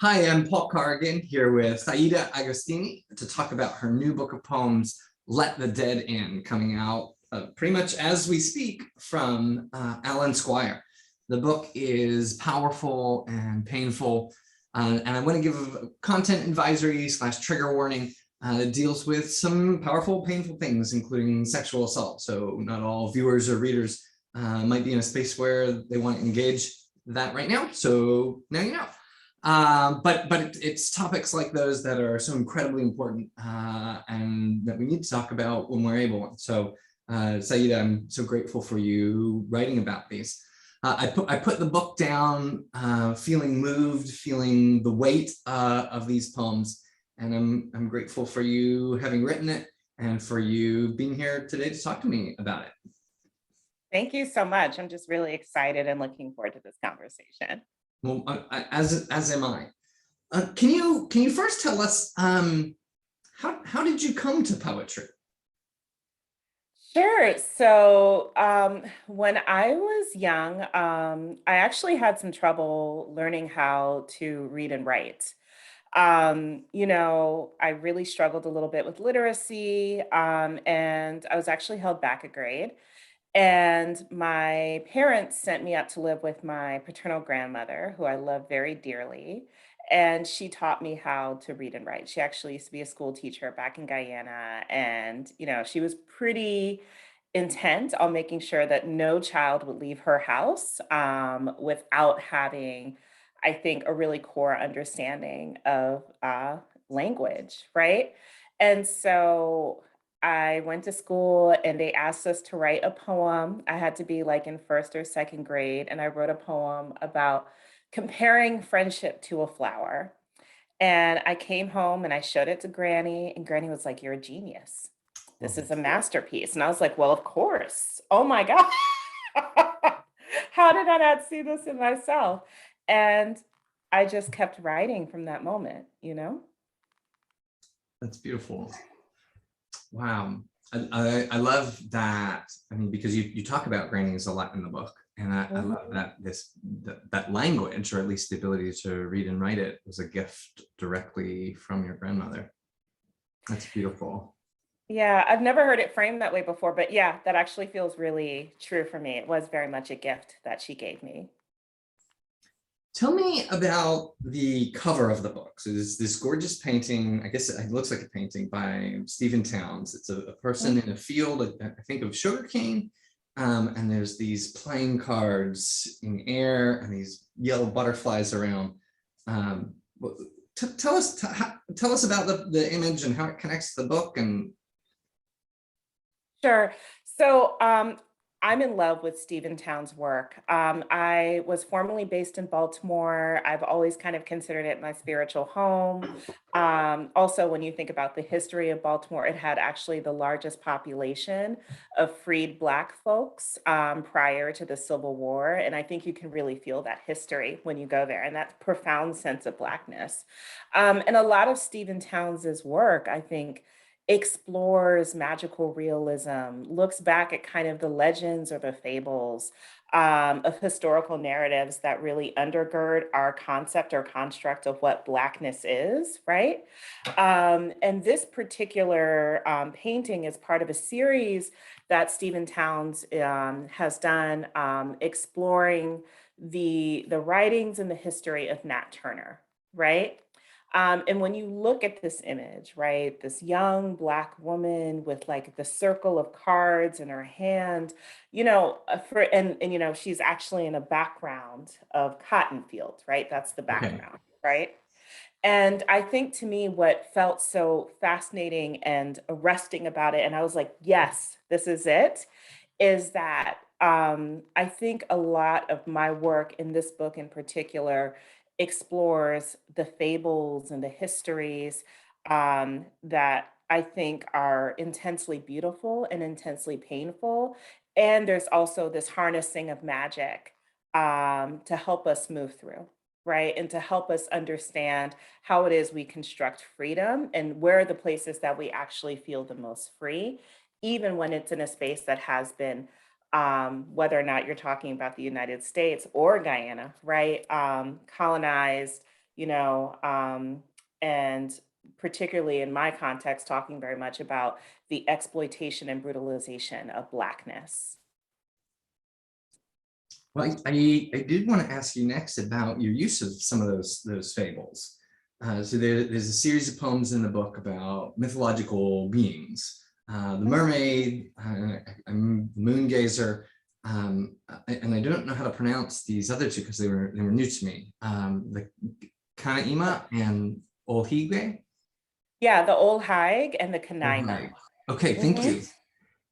Hi, I'm Paul Carrigan here with Saida Agostini to talk about her new book of poems, Let the Dead In, coming out pretty much as we speak from Squire. The book is powerful and painful, and I want to give a content advisory / trigger warning that deals with some powerful, painful things, including sexual assault. So not all viewers or readers might be in a space where they want to engage that right now. So now you know. But it's topics like those that are so incredibly important and that we need to talk about when we're able. So, Saida, I'm so grateful for you writing about these. I put the book down feeling moved, feeling the weight of these poems, and I'm grateful for you having written it and for you being here today to talk to me about it. Thank you so much. I'm just really excited and looking forward to this conversation. Well, as am I. Can you first tell us how did you come to poetry? Sure. So when I was young, I actually had some trouble learning how to read and write. I really struggled a little bit with literacy, and I was actually held back a grade. And my parents sent me up to live with my paternal grandmother, who I love very dearly. And she taught me how to read and write. She actually used to be a school teacher back in Guyana. And, she was pretty intent on making sure that no child would leave her house without having, I think, a really core understanding of language, right? And so I went to school and they asked us to write a poem. I had to be like in first or second grade, and I wrote a poem about comparing friendship to a flower. And I came home and I showed it to Granny, and Granny was like, "You're a genius. This Oh, is a masterpiece." And I was like, "Well, of course. Oh my God." How did I not see this in myself? And I just kept writing from that moment. that's beautiful. Wow. I love that. I mean, because you talk about grannies a lot in the book, and I love Mhm. that that language, or at least the ability to read and write it, was a gift directly from your grandmother. That's beautiful. Yeah, I've never heard it framed that way before, but yeah, that actually feels really true for me. It was very much a gift that she gave me. Tell me about the cover of the book. So there's this gorgeous painting. I guess it looks like a painting by Stephen Towns. It's a person in a field, I think, of sugarcane. And there's these playing cards in air and these yellow butterflies around. Um, tell us about the image and how it connects to the book. And Sure. So I'm in love with Stephen Town's work. I was formerly based in Baltimore. I've always kind of considered it my spiritual home. Also, when you think about the history of Baltimore, it had actually the largest population of freed Black folks prior to the Civil War. And I think you can really feel that history when you go there and that profound sense of Blackness. And a lot of Stephen Towns's work, I think, explores magical realism, looks back at kind of the legends or the fables of historical narratives that really undergird our concept or construct of what Blackness is, right? And this particular painting is part of a series that Stephen Towns has done exploring the writings and the history of Nat Turner, right? And when you look at this image, right, this young Black woman with like the circle of cards in her hand, she's actually in a background of cotton fields, right? That's the okay, background, right? And I think to me, what felt so fascinating and arresting about it, and I was like, yes, this is it, is that I think a lot of my work in this book in particular explores the fables and the histories that I think are intensely beautiful and intensely painful. And there's also this harnessing of magic to help us move through, right? And to help us understand how it is we construct freedom and where are the places that we actually feel the most free, even when it's in a space that has been, whether or not you're talking about the United States or Guyana, right? Colonized, and particularly in my context, talking very much about the exploitation and brutalization of Blackness. Well, I did want to ask you next about your use of some of those fables. So there's a series of poems in the book about mythological beings, the mermaid, the moon gazer, and I don't know how to pronounce these other two because they were new to me. The Kanaima and Olhigwe. Yeah, the Old Haig and the Kanaima. Olhigwe. Okay, thank Mhm. you.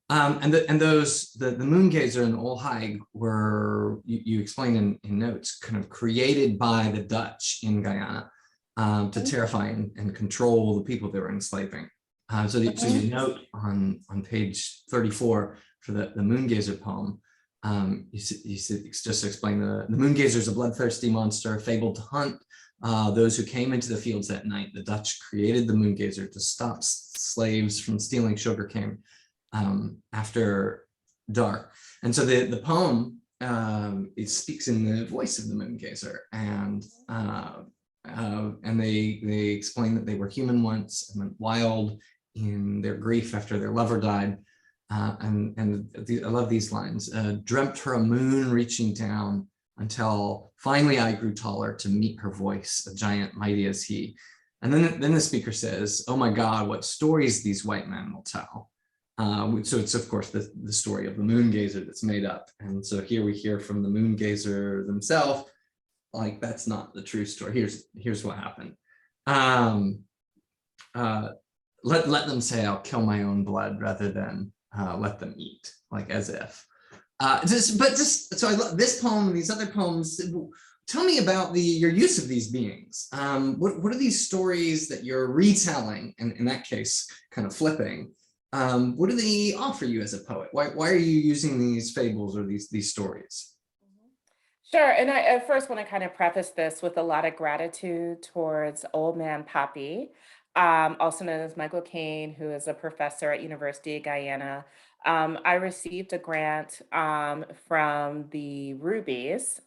And those the moon gazer and the Olhigwe were you explained in notes kind of created by the Dutch in Guyana to terrify and control the people they were enslaving. So you note on page 34 for the moon gazer poem, you just explain the moon gazer is a bloodthirsty monster fabled to hunt those who came into the fields at night. The Dutch created the moon gazer to stop slaves from stealing sugarcane after dark. And so the poem, it speaks in the voice of the moon gazer, and they explain that they were human once and went wild in their grief after their lover died. I love these lines. Dreamt her a moon reaching down until finally I grew taller to meet her voice, a giant mighty as he. And then the speaker says, oh my God, what stories these white men will tell. So it's of course the story of the moon gazer that's made up. And so here we hear from the moon gazer themselves, like that's not the true story. Here's what happened. Let them say I'll kill my own blood rather than let them eat, like as if. So I love this poem and these other poems. Tell me about your use of these beings. What are these stories that you're retelling, and in that case, kind of flipping? What do they offer you as a poet? Why are you using these fables or these stories? Sure. And I first want to kind of preface this with a lot of gratitude towards Old Man Papi, also known as Michael Kane, who is a professor at University of Guyana. I received a grant from the Rubies,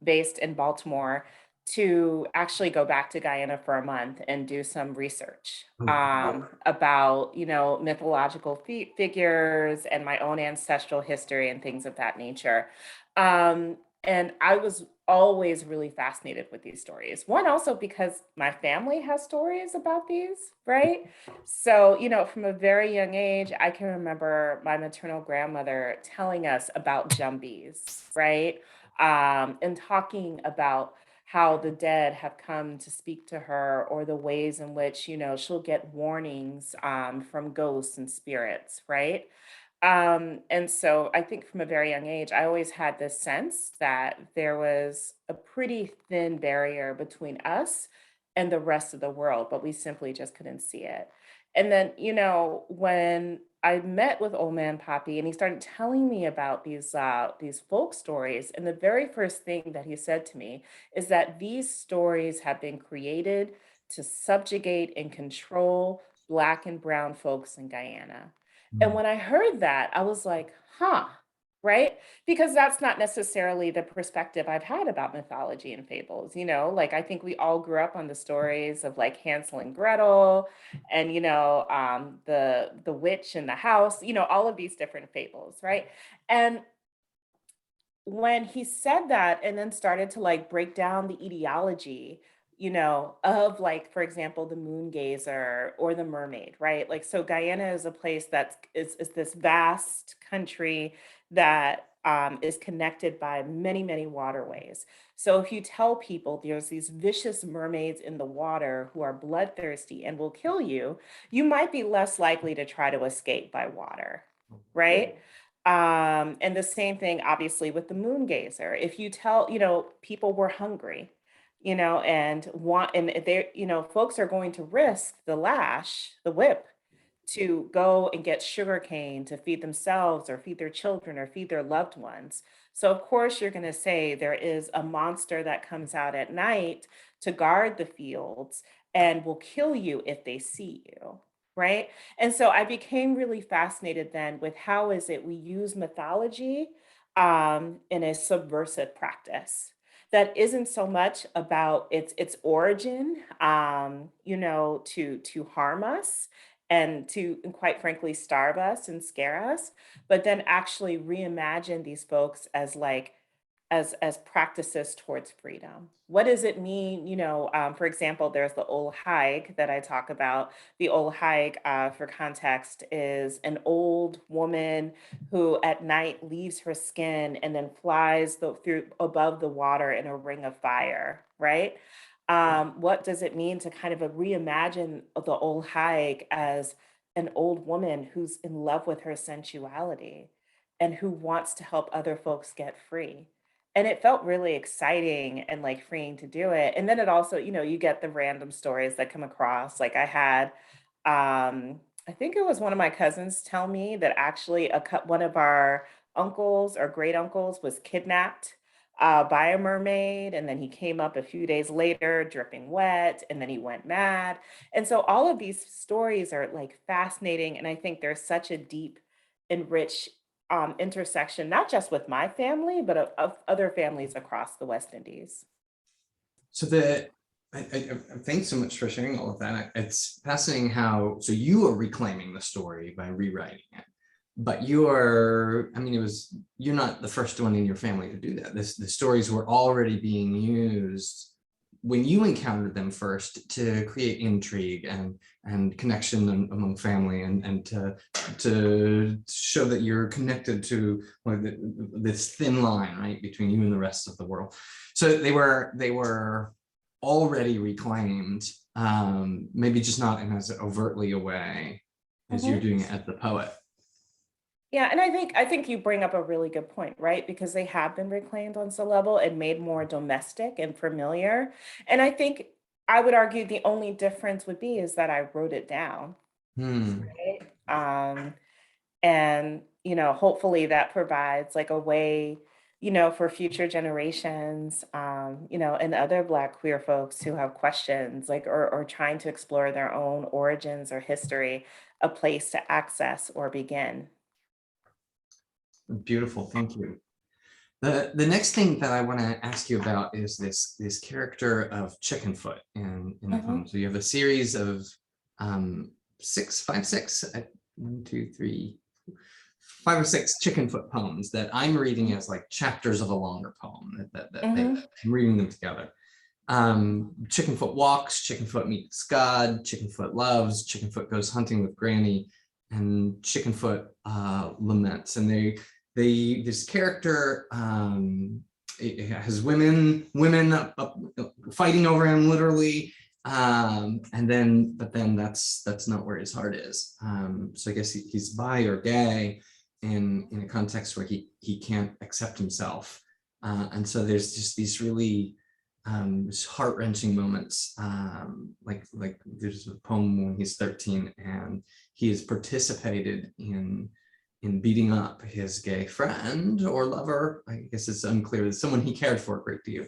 based in Baltimore, to actually go back to Guyana for a month and do some research about, mythological figures and my own ancestral history and things of that nature. And I was always really fascinated with these stories. One, also because my family has stories about these, right? So, from a very young age, I can remember my maternal grandmother telling us about jumbies, right? And talking about how the dead have come to speak to her, or the ways in which, she'll get warnings from ghosts and spirits, right? And so I think from a very young age, I always had this sense that there was a pretty thin barrier between us and the rest of the world, but we simply just couldn't see it. And then, when I met with Old Man Poppy and he started telling me about these folk stories, and the very first thing that he said to me is that these stories have been created to subjugate and control Black and Brown folks in Guyana. And when I heard that, I was like, huh, right? Because that's not necessarily the perspective I've had about mythology and fables, like I think we all grew up on the stories of like Hansel and Gretel and the witch in the house, all of these different fables, right? And when he said that and then started to like break down the etiology, of like, for example, the moon gazer or the mermaid, right? Like, so Guyana is a place is this vast country that is connected by many, many waterways. So if you tell people there's these vicious mermaids in the water who are bloodthirsty and will kill you, you might be less likely to try to escape by water, right? And the same thing, obviously, with the moon gazer. If you tell, people were hungry, and if they, folks are going to risk the lash, the whip, to go and get sugar cane to feed themselves or feed their children or feed their loved ones. So of course you're going to say there is a monster that comes out at night to guard the fields and will kill you if they see you, right? And so I became really fascinated then with how is it we use mythology in a subversive practice. that isn't so much about its origin, to harm us and to, and quite frankly, starve us and scare us, but then actually reimagine these folks as like as practices towards freedom. What does it mean? For example, there's the old hike that I talk about. The old hike, for context, is an old woman who at night leaves her skin and then flies through above the water in a ring of fire, right? What does it mean to kind of reimagine the old hike as an old woman who's in love with her sensuality and who wants to help other folks get free? And it felt really exciting and like freeing to do it. And then it also, you get the random stories that come across. Like I had, I think it was one of my cousins tell me that actually one of our uncles or great uncles was kidnapped by a mermaid. And then he came up a few days later, dripping wet, and then he went mad. And so all of these stories are like fascinating. And I think there's such a deep and rich intersection, not just with my family, but of other families across the West Indies. So thanks so much for sharing all of that. It's fascinating how, so you are reclaiming the story by rewriting it, but you're not the first one in your family to do that. The stories were already being used when you encountered them first to create intrigue and connection among family and to show that you're connected to this thin line, right, between you and the rest of the world. So they were already reclaimed, maybe just not in as overtly a way as you're Mhm. doing it as the poet. Yeah, and I think you bring up a really good point, right? Because they have been reclaimed on some level and made more domestic and familiar. And I think I would argue the only difference would be is that I wrote it down, Hmm. right? And hopefully that provides like a way, for future generations, and other Black queer folks who have questions, like or trying to explore their own origins or history, a place to access or begin. Beautiful, thank you. The next thing that I want to ask you about is this character of Chickenfoot in the Mhm. poem. So you have a series of six, 1, 2, 3, 5 or 6 Chickenfoot poems that I'm reading as like chapters of a longer poem Mhm. I'm reading them together. Chickenfoot walks, Chickenfoot meets God, Chickenfoot loves, Chickenfoot goes hunting with Granny, and Chickenfoot laments. And this character it has women up fighting over him literally, but then that's not where his heart is. So I guess he's bi or gay in a context where he can't accept himself, and so there's just these really heart-wrenching moments, like there's a poem when he's 13 and he has participated in beating up his gay friend or lover. I guess it's unclear. It's someone he cared for a great deal,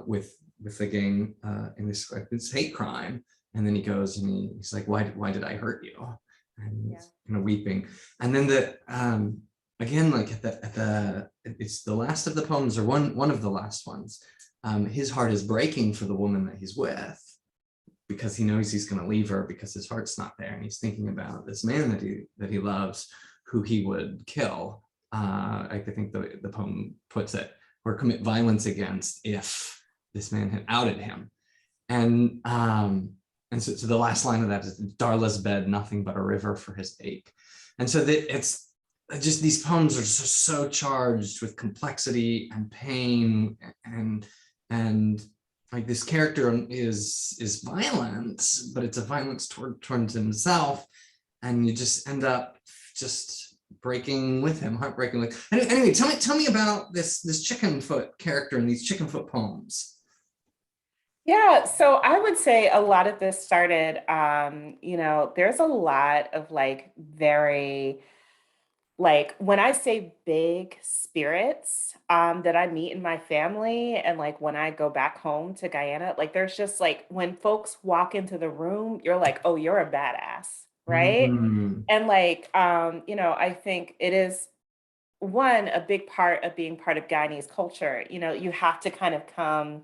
with the gang in this hate crime. And then he goes and he's like, why did I hurt you? And Yeah. he's kind of weeping. And then again, like it's the last of the poems, or one of the last ones. His heart is breaking for the woman that he's with, because he knows he's going to leave her because his heart's not there, and he's thinking about this man that he loves, who he would kill. I think the poem puts it, or commit violence against, if this man had outed him. And so the last line of that is, Darla's bed, nothing but a river for his ache. And so it's just, these poems are so charged with complexity and pain, and like this character is violent, but it's a violence towards himself, and you just end up just breaking with him, heartbreaking with. Anyway, tell me about this Chickenfoot character in these Chickenfoot poems. Yeah, so I would say a lot of this started, there's a lot of like very, like when I say big spirits that I meet in my family, and like when I go back home to Guyana, like there's just like when folks walk into the room, you're like, oh, you're a badass, right? Mm, And like, I think it is one, a big part of being part of Guyanese culture, you have to kind of come,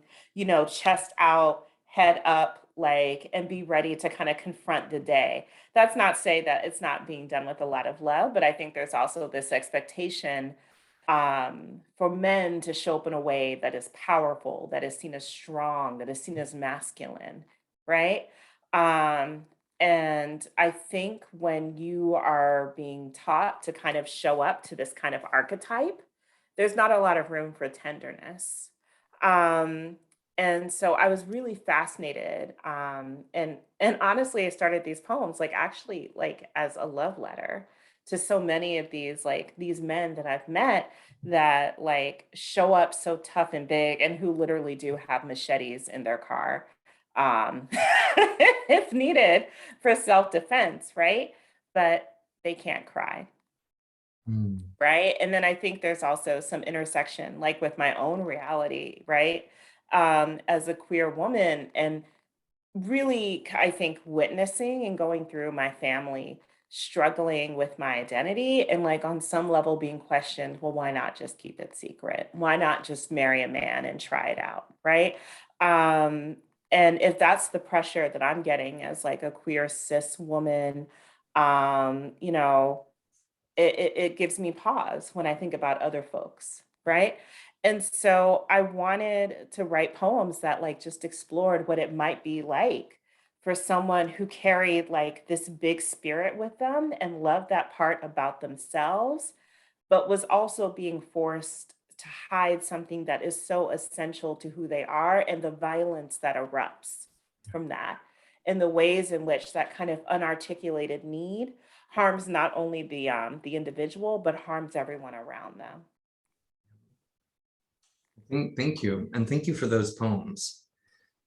chest out, head up, like, and be ready to kind of confront the day. That's not say that it's not being done with a lot of love, but I think there's also this expectation for men to show up in a way that is powerful, that is seen as strong, that is seen as masculine, right? Um, and I think when you are being taught to kind of show up to this kind of archetype, there's not a lot of room for tenderness. Um, and so I was really fascinated. And honestly, I started these poems like actually like as a love letter to so many of these men that I've met that like show up so tough and big and who literally do have machetes in their car um if needed for self-defense, right? But they can't cry, Mm. right? And then I think there's also some intersection, like with my own reality, right? As a queer woman, and really, I think witnessing and going through my family struggling with my identity and like on some level being questioned, well, why not just keep it secret? Why not just marry a man and try it out, right? Um, and if that's the pressure that I'm getting as like a queer cis woman, um, you know, it gives me pause when I think about other folks, right? And so I wanted to write poems that like just explored what it might be like for someone who carried like this big spirit with them and loved that part about themselves, but was also being forced to hide something that is so essential to who they are and the violence that erupts from that and the ways in which that kind of unarticulated need harms not only the individual but harms everyone around them. Thank you, and thank you for those poems.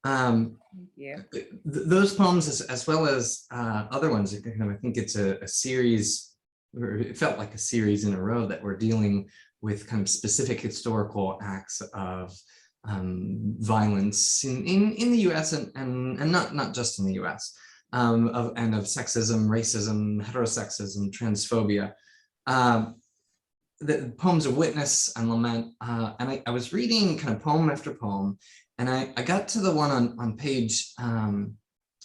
Um, Thank you. those poems, as well as other ones, I think it's a series, or it felt like a series in a row that we're dealing with kind of specific historical acts of violence in the US and not just in the US, of sexism, racism, heterosexism, transphobia. The poems of witness and lament, and I was reading kind of poem after poem, and I got to the one on page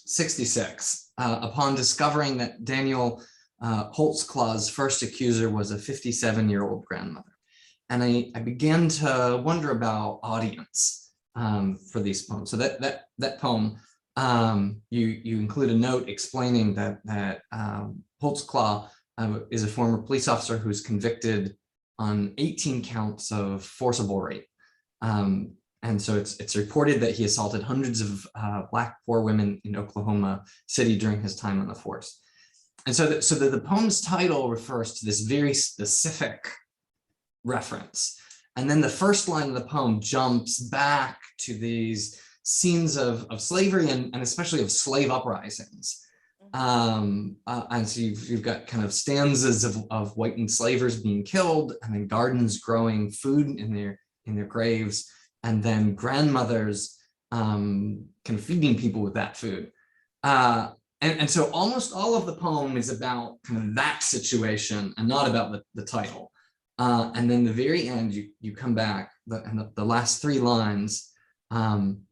66, upon discovering that Daniel Holtzclaw's first accuser was a 57-year-old grandmother. And I began to wonder about audience for these poems. So that poem, you include a note explaining that Holtzclaw is a former police officer who's convicted on 18 counts of forcible rape. And so it's reported that he assaulted hundreds of Black poor women in Oklahoma City during his time on the force. And so the poem's title refers to this very specific reference. And then the first line of the poem jumps back to these scenes of slavery and especially of slave uprisings. And so you've got kind of stanzas of white enslavers being killed, and then gardens growing food in their graves, and then grandmothers kind of feeding people with that food. And so almost all of the poem is about kind of that situation and not about the title. And then the very end, you come back, and the last three lines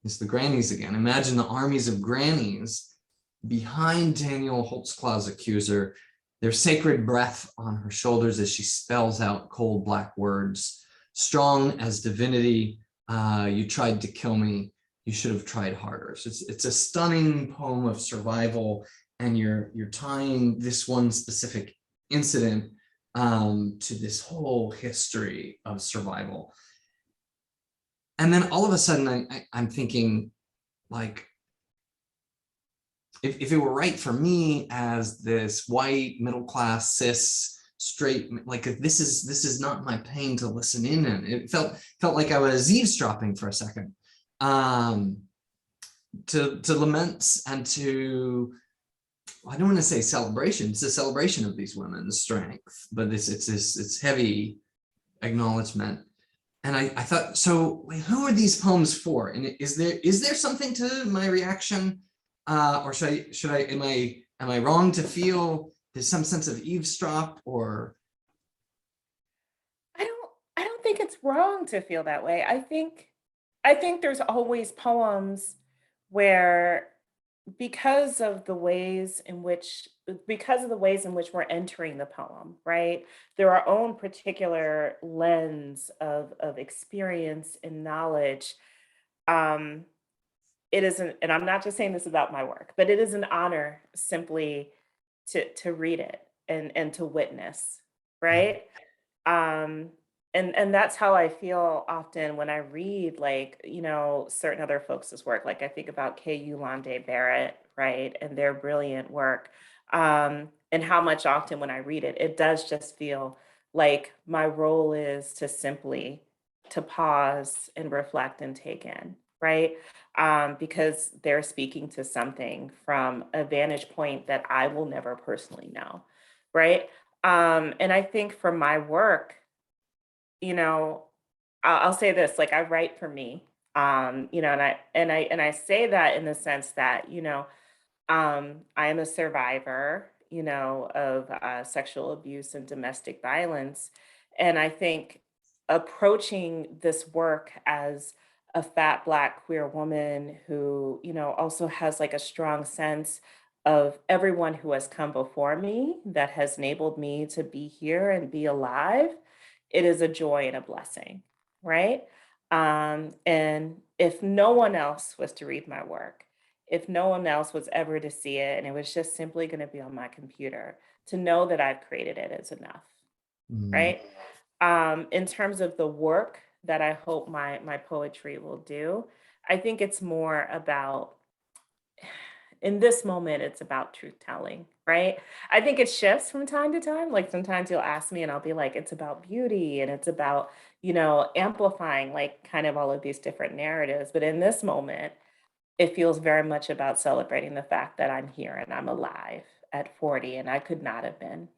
is the grannies again. Imagine the armies of grannies behind Daniel Holtzclaw's accuser, their sacred breath on her shoulders as she spells out cold black words. Strong as divinity, you tried to kill me, you should have tried harder. So it's a stunning poem of survival, and you're tying this one specific incident to this whole history of survival. And then all of a sudden I'm thinking, like, if it were right for me as this white middle-class cis straight, like, this is not my pain to listen in, and it felt like I was eavesdropping for a second, to laments and to, I don't want to say celebration. It's a celebration of these women's strength, but it's heavy acknowledgement. And I thought, so who are these poems for? And is there something to my reaction, or am I wrong to feel there's some sense of eavesdrop? Or don't think it's wrong to feel that way. I think there's always poems where because of the ways in which we're entering the poem, right? Through our own particular lens of experience and knowledge. Um, it isn't, and I'm not just saying this about my work, but it is an honor simply to read it and to witness, right? Um, and that's how I feel often when I read, like, certain other folks' work. Like I think about K. Yolande Barrett, right, and their brilliant work. And how much often when I read it, it does just feel like my role is to simply to pause and reflect and take in, right? Because they're speaking to something from a vantage point that I will never personally know, right? And I think for my work, you know, I'll say this, like I write for me. And I say that in the sense that, I am a survivor, of sexual abuse and domestic violence. And I think approaching this work as a fat Black queer woman who, also has like a strong sense of everyone who has come before me that has enabled me to be here and be alive, it is a joy and a blessing, right? And if no one else was to read my work, if no one else was ever to see it and it was just simply going to be on my computer, to know that I've created it is enough, Mm, right? In terms of the work that I hope my poetry will do, I think it's more about, in this moment, it's about truth telling, right? I think it shifts from time to time. Like sometimes you'll ask me and I'll be like, it's about beauty and it's about, amplifying like kind of all of these different narratives. But in this moment, it feels very much about celebrating the fact that I'm here and I'm alive at 40 and I could not have been.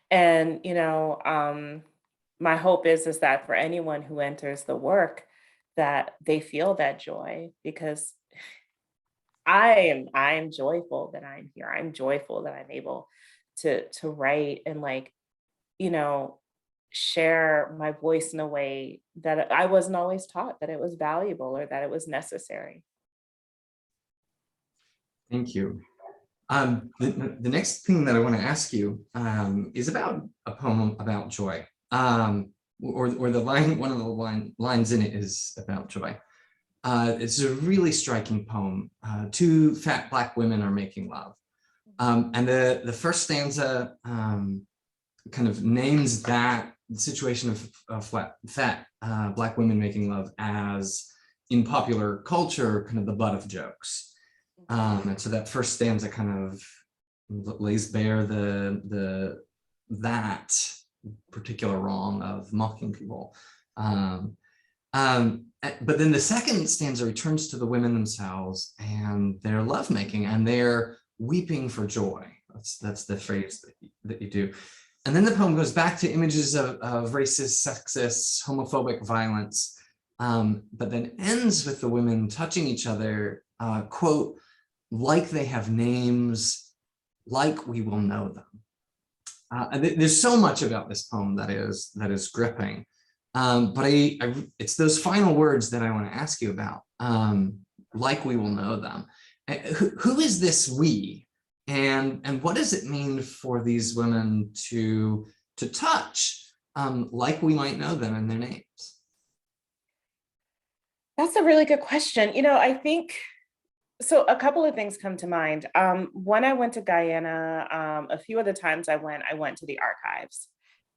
And, my hope is that for anyone who enters the work, that they feel that joy because I am joyful that I'm here. I'm joyful that I'm able to write and like, you know, share my voice in a way that I wasn't always taught that it was valuable or that it was necessary. thank you. The next thing that I want to ask you is about a poem about joy. Or the line, one of the lines in it is about joy. It's a really striking poem. Two fat Black women are making love. And the first stanza kind of names that situation of fat Black women making love as, in popular culture, kind of the butt of jokes. And so that first stanza kind of lays bare that particular wrong of mocking people. But then the second stanza returns to the women themselves and their lovemaking, and they're weeping for joy. That's the phrase that you do. And then the poem goes back to images of racist, sexist, homophobic violence, but then ends with the women touching each other, quote, like they have names, like we will know them. And there's so much about this poem that is gripping. But it's those final words that I want to ask you about, like we will know them. Who is this we? And what does it mean for these women to touch, like we might know them and their names? That's a really good question. I think so. A couple of things come to mind. When I went to Guyana, a few of the times I went to the archives.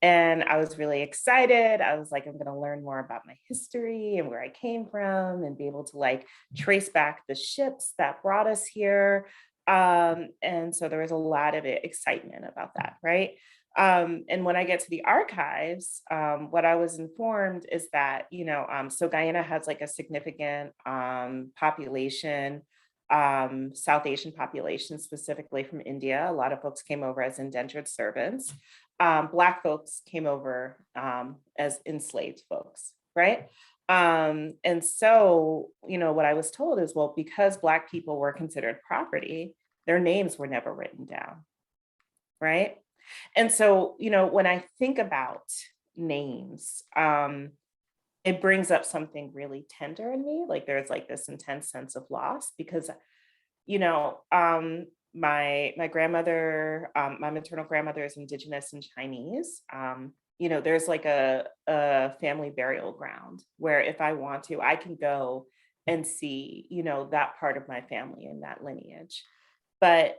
And I was really excited. I was like, I'm going to learn more about my history and where I came from and be able to like trace back the ships that brought us here. And so there was a lot of excitement about that, right? And when I get to the archives, what I was informed is that, so Guyana has like a significant population, South Asian population, specifically from India. A lot of folks came over as indentured servants. Black folks came over as enslaved folks, right? And so, what I was told is, well, because Black people were considered property, their names were never written down, right? And so, when I think about names, it brings up something really tender in me. Like there's like this intense sense of loss because, you know, my grandmother, my maternal grandmother is Indigenous and Chinese. You know, there's like a family burial ground where if I want to, I can go and see, you know, that part of my family and that lineage. But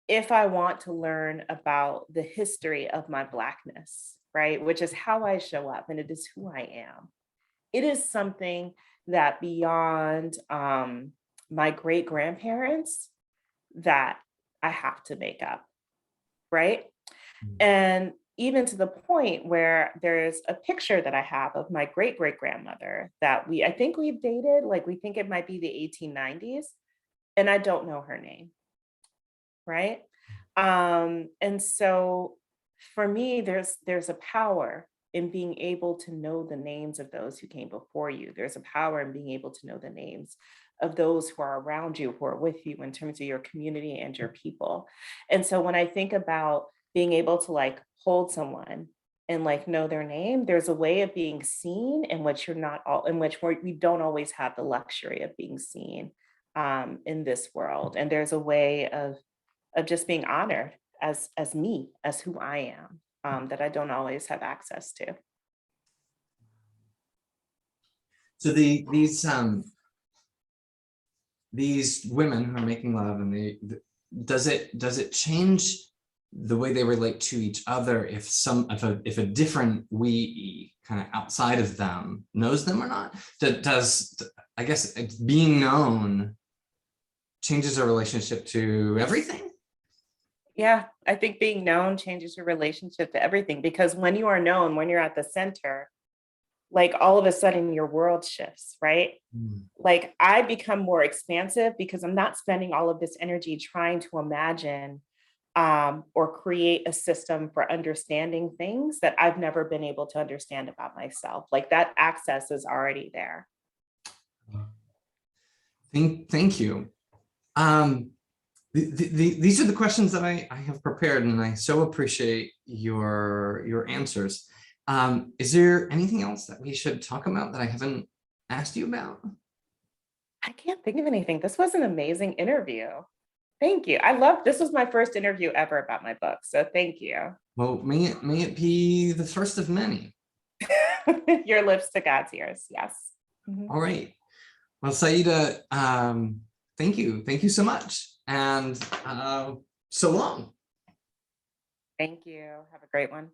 if I want to learn about the history of my Blackness, right, which is how I show up and it is who I am, it is something that beyond my great grandparents that I have to make up, right? And even to the point where there's a picture that I have of my great great grandmother that I think we've dated, like we think it might be the 1890s, and I don't know her name, right? And so for me, there's a power in being able to know the names of those who came before you. There's a power in being able to know the names of those who are around you, who are with you in terms of your community and your people. And so when I think about being able to like hold someone and like know their name, there's a way of being seen in which you're not all in which we don't always have the luxury of being seen in this world. And there's a way of just being honored as me, as who I am, that I don't always have access to. So these women who are making love, and does it change the way they relate to each other if a different we kind of outside of them knows them or not? Does I guess being known changes our relationship to everything? Yeah, I think being known changes your relationship to everything because when you are known, when you're at the center, like all of a sudden your world shifts, right? Like I become more expansive because I'm not spending all of this energy trying to imagine or create a system for understanding things that I've never been able to understand about myself. Like that access is already there. Thank you. These are the questions that I have prepared, and I so appreciate your answers. Is there anything else that we should talk about that I haven't asked you about? I can't think of anything. This was an amazing interview. Thank you. This was my first interview ever about my book. So thank you. Well, may it be the first of many. Your lips to God's ears. Yes. Mhm. All right. Well, Saida, thank you. Thank you so much. And so long. Thank you. Have a great one.